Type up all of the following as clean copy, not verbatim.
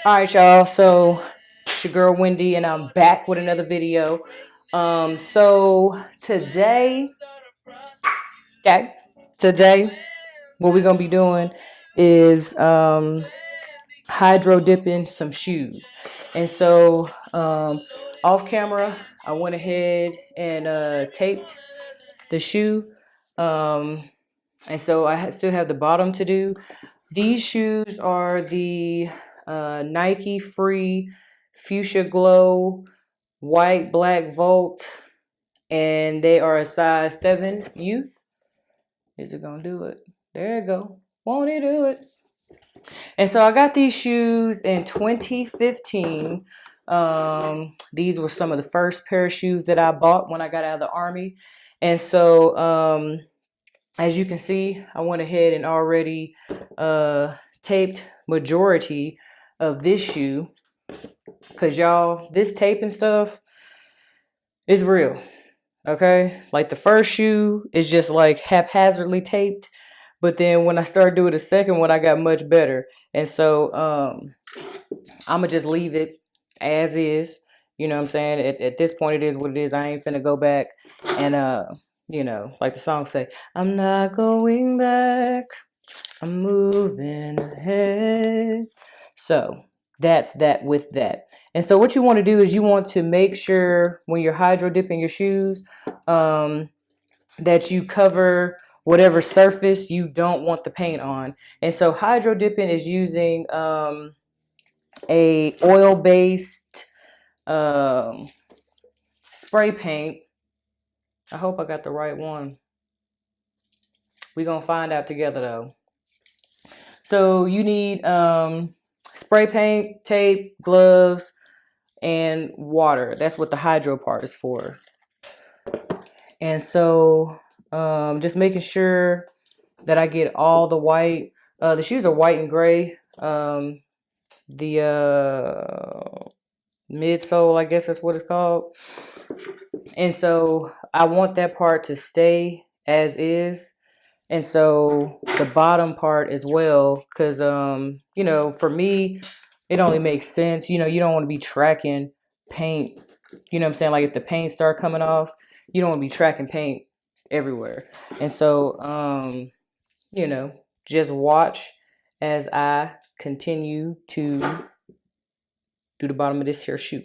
All right, y'all. So it's your girl Wendy, and I'm back with another video. So today, what we're gonna be doing is hydro dipping some shoes. And so off camera, I went ahead and taped the shoe. And so I still have the bottom to do. These shoes are the Nike Free Fuchsia Glow White Black Volt, and they are a size 7 youth. Is it gonna do it? There you go. Won't it do it? And so I got these shoes in 2015. These were some of the first pair of shoes that I bought when I got out of the Army. And so as you can see, I went ahead and already taped majority of this shoe, because y'all, this taping stuff is real. Okay, like the first shoe is just like haphazardly taped, but then when I started doing the second one, I got much better. And so I'm gonna just leave it as is. You know what I'm saying? At this point, it is what it is. I ain't finna go back and you know, like the song say, I'm not going back, I'm moving ahead. So that's that with that. And so what you want to do is you want to make sure when you're hydro dipping your shoes that you cover whatever surface you don't want the paint on. And so hydro dipping is using a oil-based spray paint. I hope I got the right one. We're gonna find out together though. So you need spray paint, tape, gloves, and water. That's what the hydro part is for. And so just making sure that I get all the white. The shoes are white and gray. The midsole, I guess that's what it's called. And so I want that part to stay as is. And so the bottom part as well, because, you know, for me, it only makes sense. You know, you don't want to be tracking paint. You know what I'm saying? Like if the paint start coming off, you don't want to be tracking paint everywhere. And so, you know, just watch as I continue to do the bottom of this here shoe.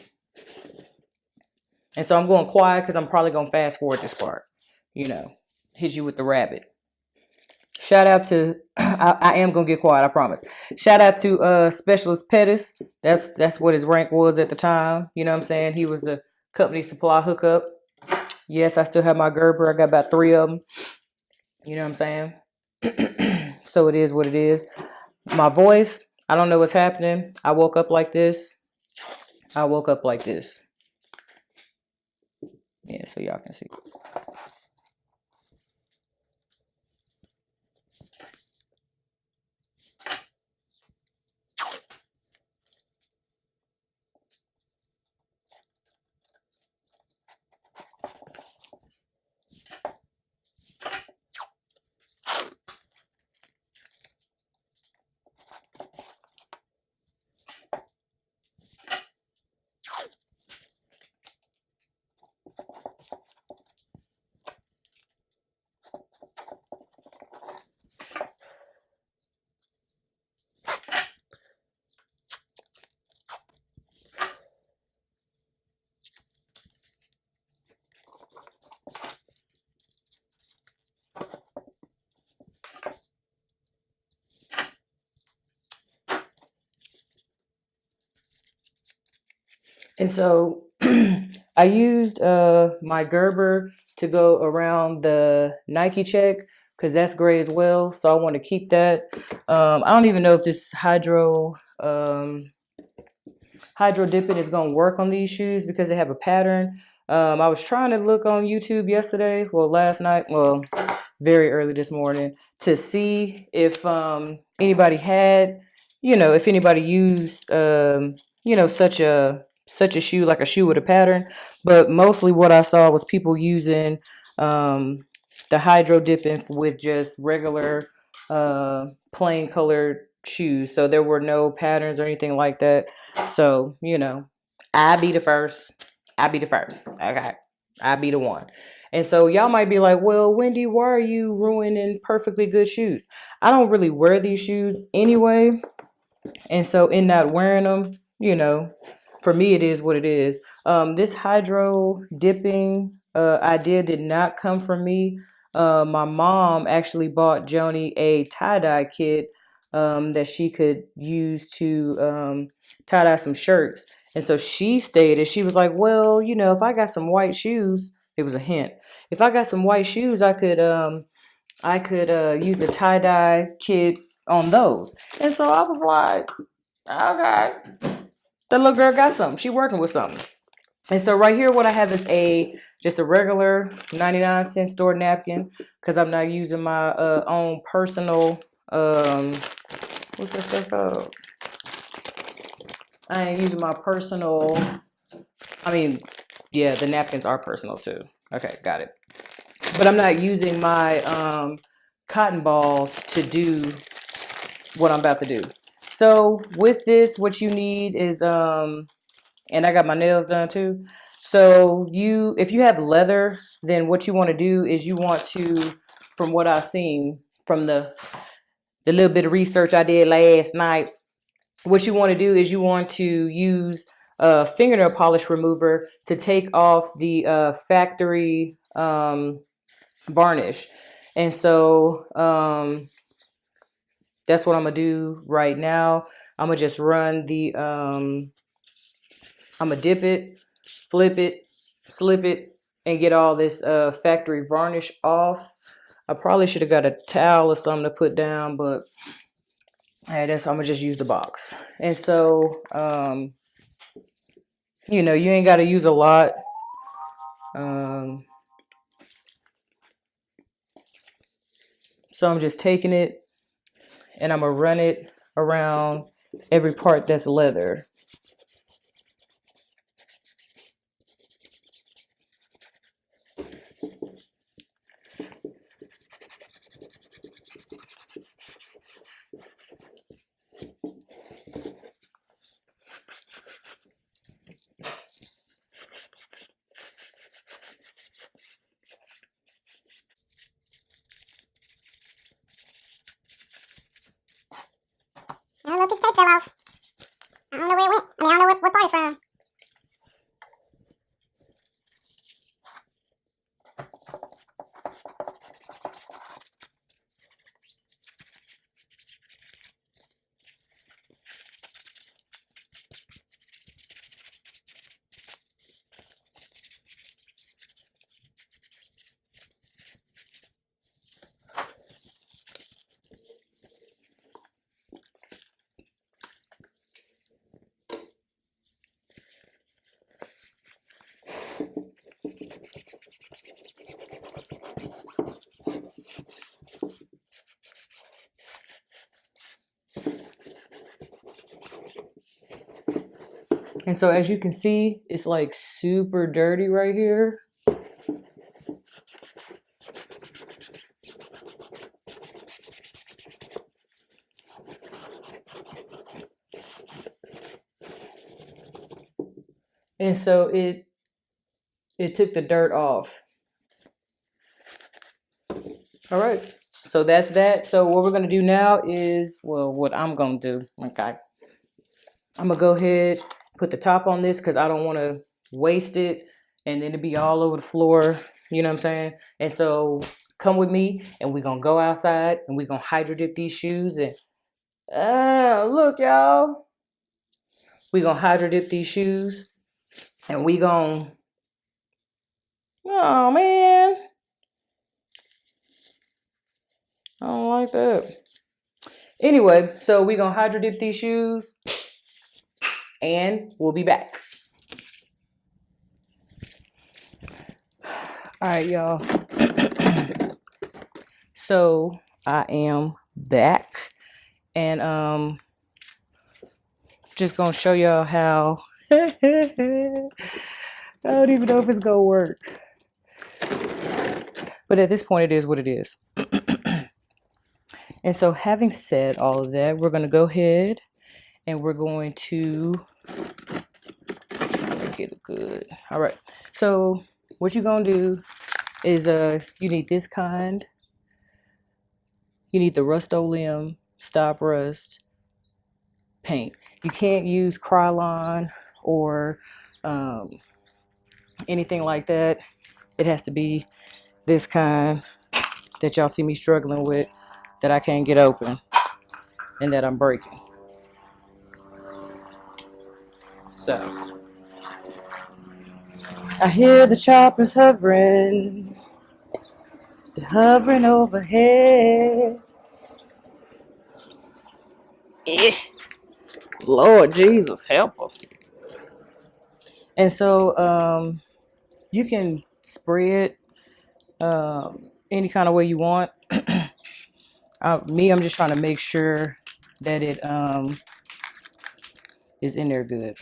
And so I'm going quiet because I'm probably going to fast forward this part. You know, hit you with the rabbit. Shout out to, I am going to get quiet, I promise. Shout out to Specialist Pettis. That's what his rank was at the time. You know what I'm saying? He was a company supply hookup. Yes, I still have my Gerber. I got about 3 of them. You know what I'm saying? So it is what it is. My voice, I don't know what's happening. I woke up like this. Yeah, so y'all can see. And so I used my Gerber to go around the Nike check because that's gray as well. So I want to keep that. I don't even know if this hydro dipping is going to work on these shoes because they have a pattern. I was trying to look on YouTube yesterday, last night, very early this morning, to see if anybody had, if anybody used, such a shoe, like a shoe with a pattern. But mostly what I saw was people using the hydro dipping with just regular plain colored shoes. So there were no patterns or anything like that. So, you know, I be the first. I be the first. Okay. I be the one. And so y'all might be like, well, Wendy, why are you ruining perfectly good shoes? I don't really wear these shoes anyway. And so in not wearing them, you know, for me, it is what it is. This hydro dipping idea did not come from me. My mom actually bought Joni a tie-dye kit that she could use to tie-dye some shirts. And so she stated, she was like, well, you know, if I got some white shoes, it was a hint. If I got some white shoes, I could use the tie-dye kit on those. And so I was like, okay, that little girl got something. She working with something. And so right here, what I have is just a regular 99-cent store napkin because I'm not using my own personal what's that stuff called? I ain't using my personal. I mean, yeah, the napkins are personal too. Okay, got it. But I'm not using my cotton balls to do what I'm about to do. So with this, what you need is and I got my nails done too. So if you have leather, then what you want to do is you want to, from what I've seen from the little bit of research I did last night, what you want to do is you want to use a fingernail polish remover to take off the factory varnish. And so that's what I'm gonna do right now. I'm gonna just run the I'm gonna dip it, flip it, slip it, and get all this factory varnish off. I probably should have got a towel or something to put down, but hey, I'm gonna just use the box. And so you know, you ain't gotta use a lot. So I'm just taking it and I'm gonna run it around every part that's leather. I don't know if this tape fell off. I don't know where it went. I mean, I don't know what part it's from. And so as you can see, it's like super dirty right here. And so it took the dirt off. All right. So that's that. So what we're going to do now is, well, what I'm going to do. Okay. I'm going to go ahead, put the top on this because I don't want to waste it and then it'd be all over the floor. You know what I'm saying? And so come with me and we're going to go outside and we're going to hydro dip these shoes. And look, y'all. We're going to hydro dip these shoes and we going to, oh, man. I don't like that. Anyway, so we're going to hydro dip these shoes and we'll be back. All right, y'all. So I am back and just gonna show y'all how I don't even know if it's gonna work. But at this point, it is what it is. And so having said all of that, we're going to go ahead and we're going to try to get it good. All right. So what you're going to do is you need this kind. You need the Rust-Oleum Stop Rust paint. You can't use Krylon or anything like that. It has to be this kind that y'all see me struggling with, that I can't get open and that I'm breaking. So I hear the choppers hovering, they're hovering overhead. Lord Jesus, help them. And so you can spray it any kind of way you want. I'm just trying to make sure that it is in there good.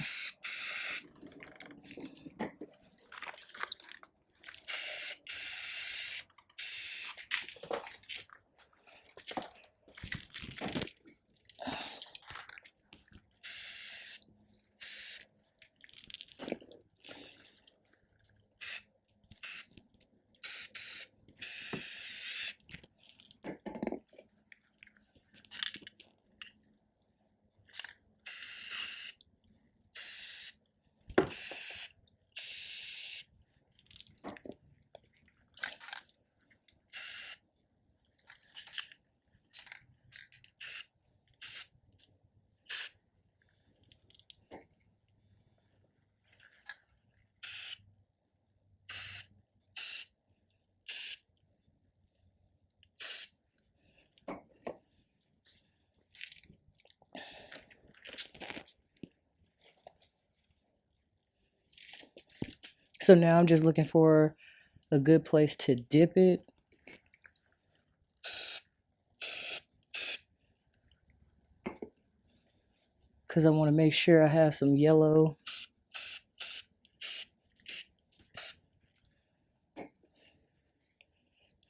So now I'm just looking for a good place to dip it. Because I want to make sure I have some yellow.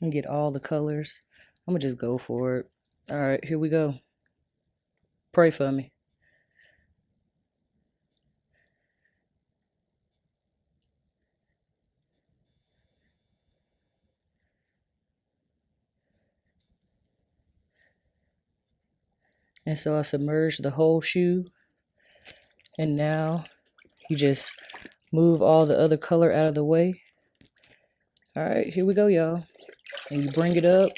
And get all the colors. I'm going to just go for it. All right, here we go. Pray for me. And so I submerged the whole shoe. And now you just move all the other color out of the way. All right, here we go, y'all. And you bring it up.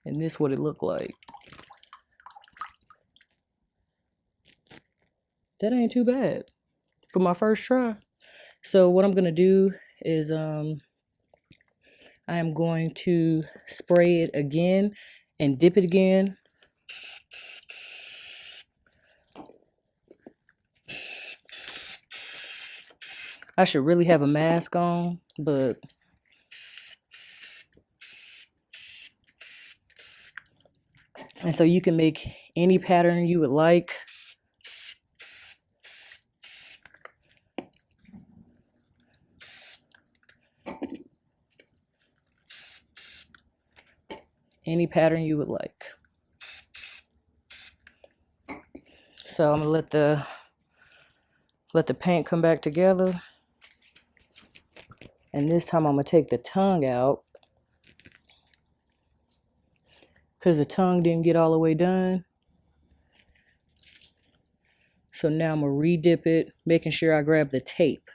And this is what it looked like. That ain't too bad for my first try. So what I'm going to do is I am going to spray it again and dip it again. I should really have a mask on, but and so you can make any pattern you would like. Any pattern you would like. So I'm gonna let the paint come back together. And this time I'm gonna take the tongue out, because the tongue didn't get all the way done. So now I'm gonna re-dip it, making sure I grab the tape.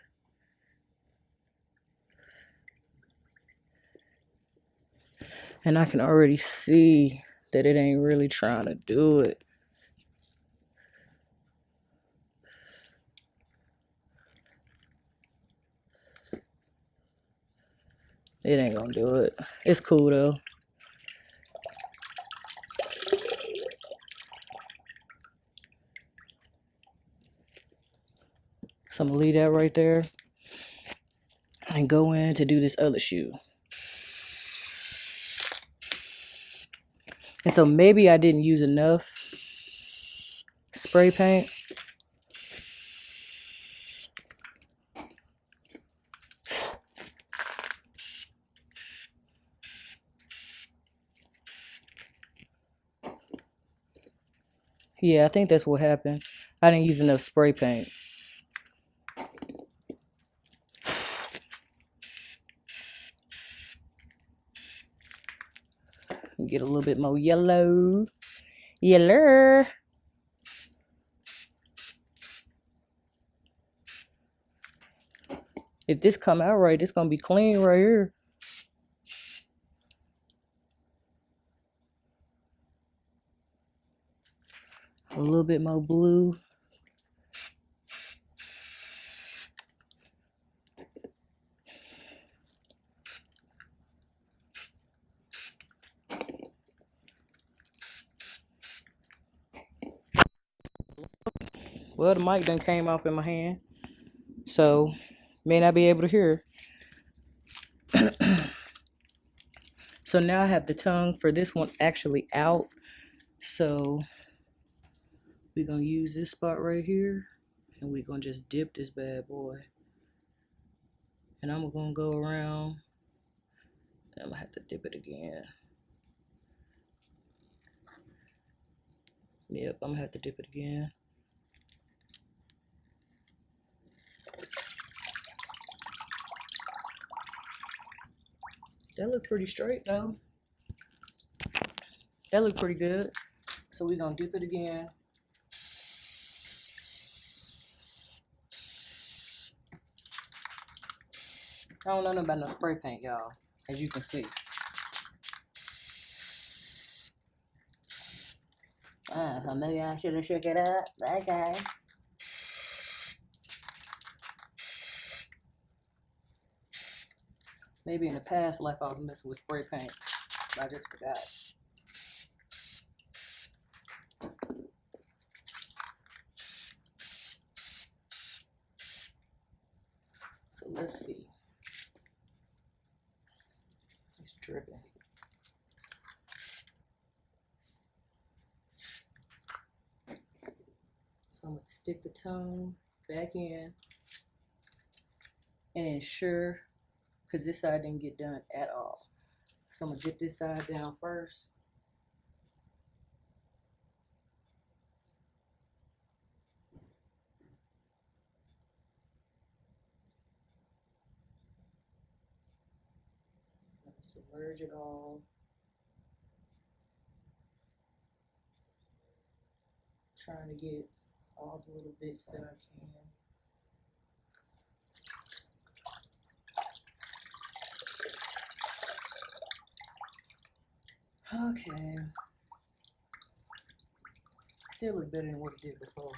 And I can already see that it ain't really trying to do it. It ain't gonna do it. It's cool though. So I'm gonna leave that right there and go in to do this other shoe. And so maybe I didn't use enough spray paint. Yeah, I think that's what happened. I didn't use enough spray paint. Get a little bit more yellow. Yeller. If this come out right, it's gonna be clean right here. A little bit more blue. Well, the mic done came off in my hand, so may not be able to hear. So now I have the tongue for this one actually out. So we're gonna use this spot right here, and we're gonna just dip this bad boy. And I'm gonna go around. I'm gonna have to dip it again. Yep, I'm gonna have to dip it again. That look pretty straight though. That look pretty good. So we're gonna dip it again. I don't know nothing about no spray paint, y'all, as you can see. So maybe I should have shook it up. Okay. Maybe in the past life I was messing with spray paint. I just forgot. So let's see. It's dripping. So I'm gonna stick the tongue back in and ensure, because this side didn't get done at all. So I'm gonna dip this side down first. Submerge it all. Trying to get all the little bits that I can. Okay. Still look better than what it did before.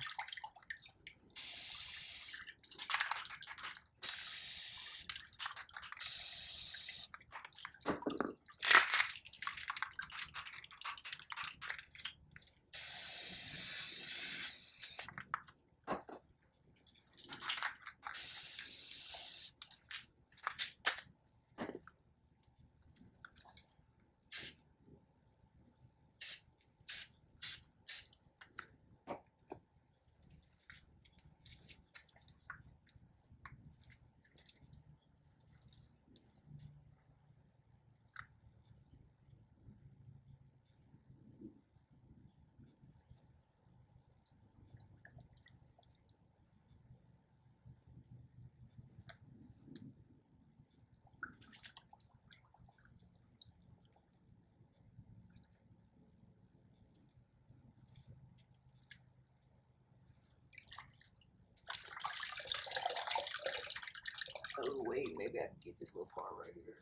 Oh wait, maybe I can get this little part right here.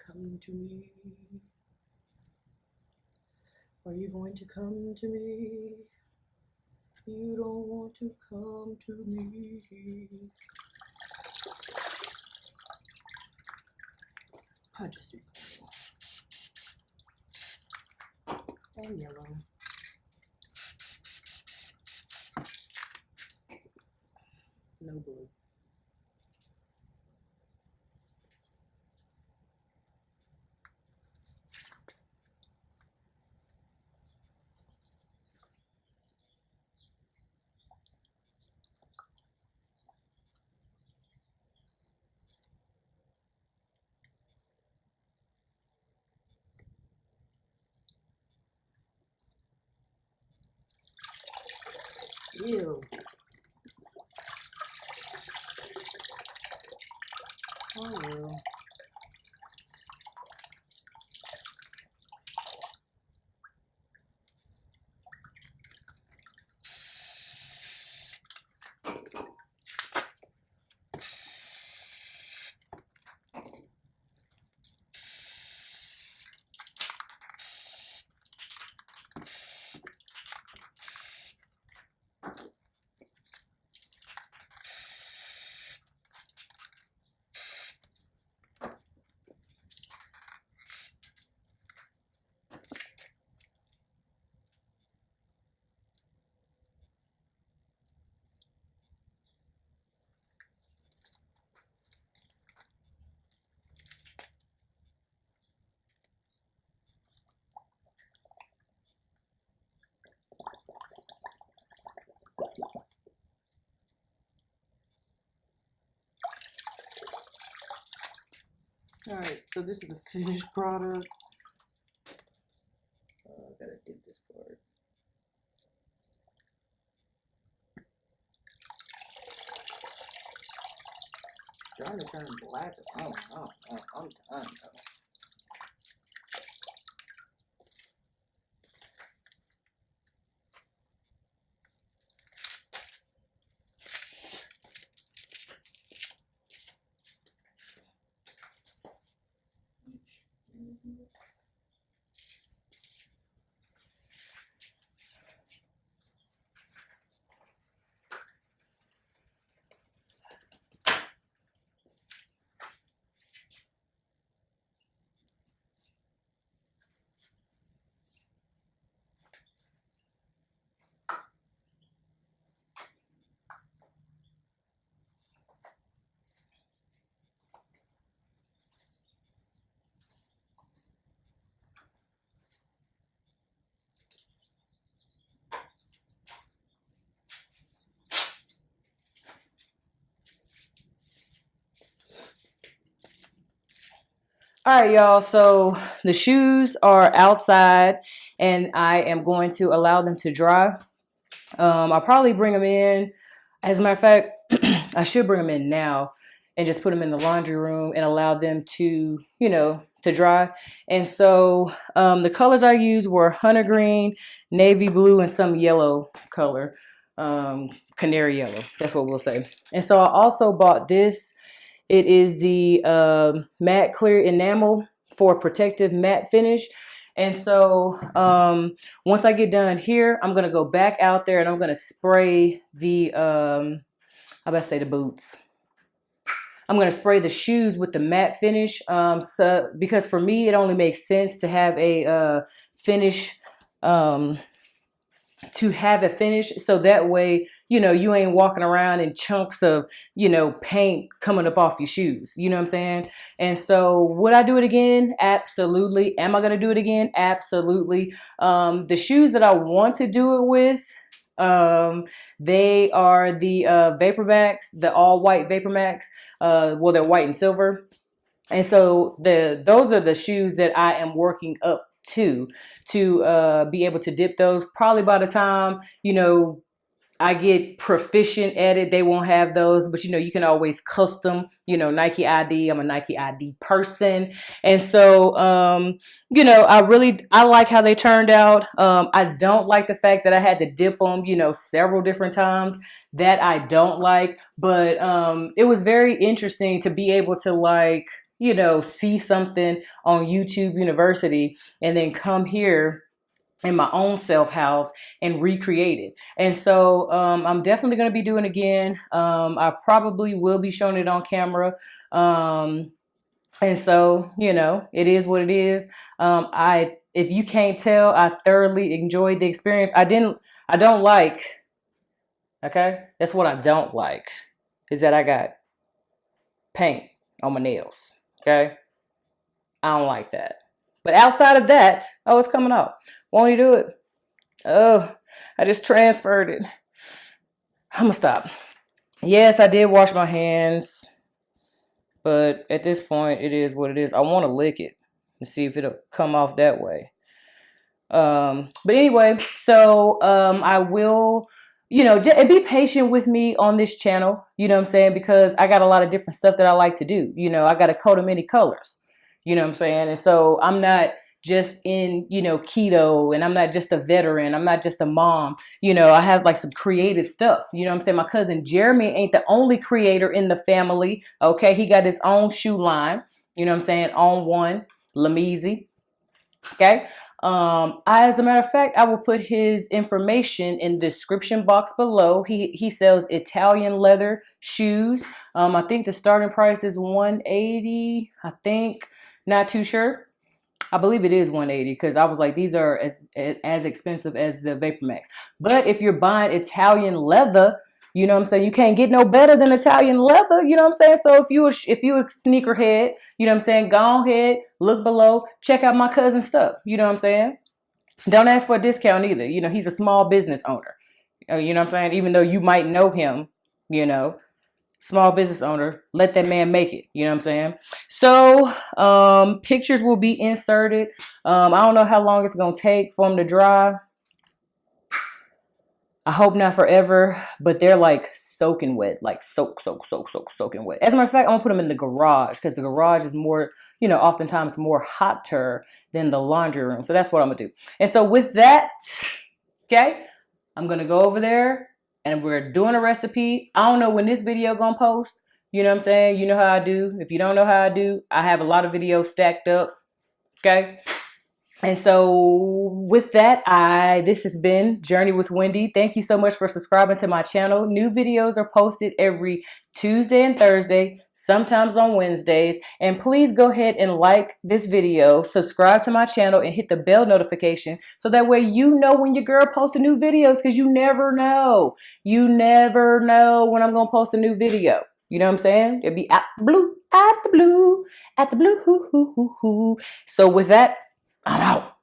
Come to me. Are you going to come to me? You don't want to come to me. I just do and yellow. No blue. Ew. Oh, well. Alright, so this is the finished product. I gotta dip this part. It's starting to turn black. I'm done though. All right, y'all. So the shoes are outside and I am going to allow them to dry. I'll probably bring them in. As a matter of fact, I should bring them in now and just put them in the laundry room and allow them to, to dry. And so the colors I used were hunter green, navy blue, and some yellow color, canary yellow. That's what we'll say. And so I also bought this. It is the matte clear enamel for protective matte finish. And so once I get done here, I'm going to go back out there and I'm going to spray the, how about I say the boots? I'm going to spray the shoes with the matte finish. Because for me, it only makes sense to have a finish, so that way, you ain't walking around in chunks of, paint coming up off your shoes. You know what I'm saying? And so would I do it again? Absolutely. Am I going to do it again? Absolutely. The shoes that I want to do it with, they are the Vaporbacks, the all white Vaporbacks. Well, they're white and silver. And so those are the shoes that I am working up to be able to dip those. Probably by the time, I get proficient at it, they won't have those, but you can always custom, Nike ID. I'm a Nike ID person. And so, I like how they turned out. I don't like the fact that I had to dip them, several different times. That I don't like, but it was very interesting to be able to see something on YouTube University and then come here in my own self house and recreate it. And so I'm definitely going to be doing it again. I probably will be showing it on camera. And so, it is what it is. If you can't tell, I thoroughly enjoyed the experience. Okay, that's what I don't like, is that I got paint on my nails. Okay, I don't like that. But outside of that, oh, it's coming off. Won't you do it? Oh, I just transferred it. I'm gonna stop. Yes, I did wash my hands, but at this point, it is what it is. I want to lick it and see if it'll come off that way. But anyway, so I will, and be patient with me on this channel, you know what I'm saying? Because I got a lot of different stuff that I like to do. I got a coat of many colors, you know what I'm saying? And so I'm not just in, keto, and I'm not just a veteran. I'm not just a mom. I have like some creative stuff. You know what I'm saying? My cousin Jeremy ain't the only creator in the family. Okay. He got his own shoe line, you know what I'm saying? On one, Lameezy. Okay. As a matter of fact, I will put his information in the description box below. He sells Italian leather shoes. I think the starting price is $180. I think, not too sure. I believe it is $180 because I was like, these are as expensive as the Vapor Max. But if you're buying Italian leather, you know what I'm saying, you can't get no better than Italian leather, you know what I'm saying? So if you a sneakerhead, you know what I'm saying, go ahead, look below, check out my cousin's stuff, you know what I'm saying? Don't ask for a discount either. He's a small business owner. You know what I'm saying? Even though you might know him, small business owner, let that man make it. You know what I'm saying? So pictures will be inserted. I don't know how long it's going to take for them to dry. I hope not forever, but they're like soaking wet, like soaking wet. As a matter of fact, I'm gonna put them in the garage because the garage is more, oftentimes more hotter than the laundry room. So that's what I'm gonna do. And so with that, okay, I'm gonna go over there and we're doing a recipe. I don't know when this video gonna post. You know what I'm saying? You know how I do. If you don't know how I do, I have a lot of videos stacked up. Okay. And so with that, this has been Journey with Wendy. Thank you so much for subscribing to my channel. New videos are posted every Tuesday and Thursday, sometimes on Wednesdays. And please go ahead and like this video, subscribe to my channel, and hit the bell notification so that way you know when your girl posts a new videos, because you never know. You never know when I'm going to post a new video. You know what I'm saying? It'll be at the blue, at the blue, at the blue, hoo, hoo, hoo, hoo. So with that, I'm out.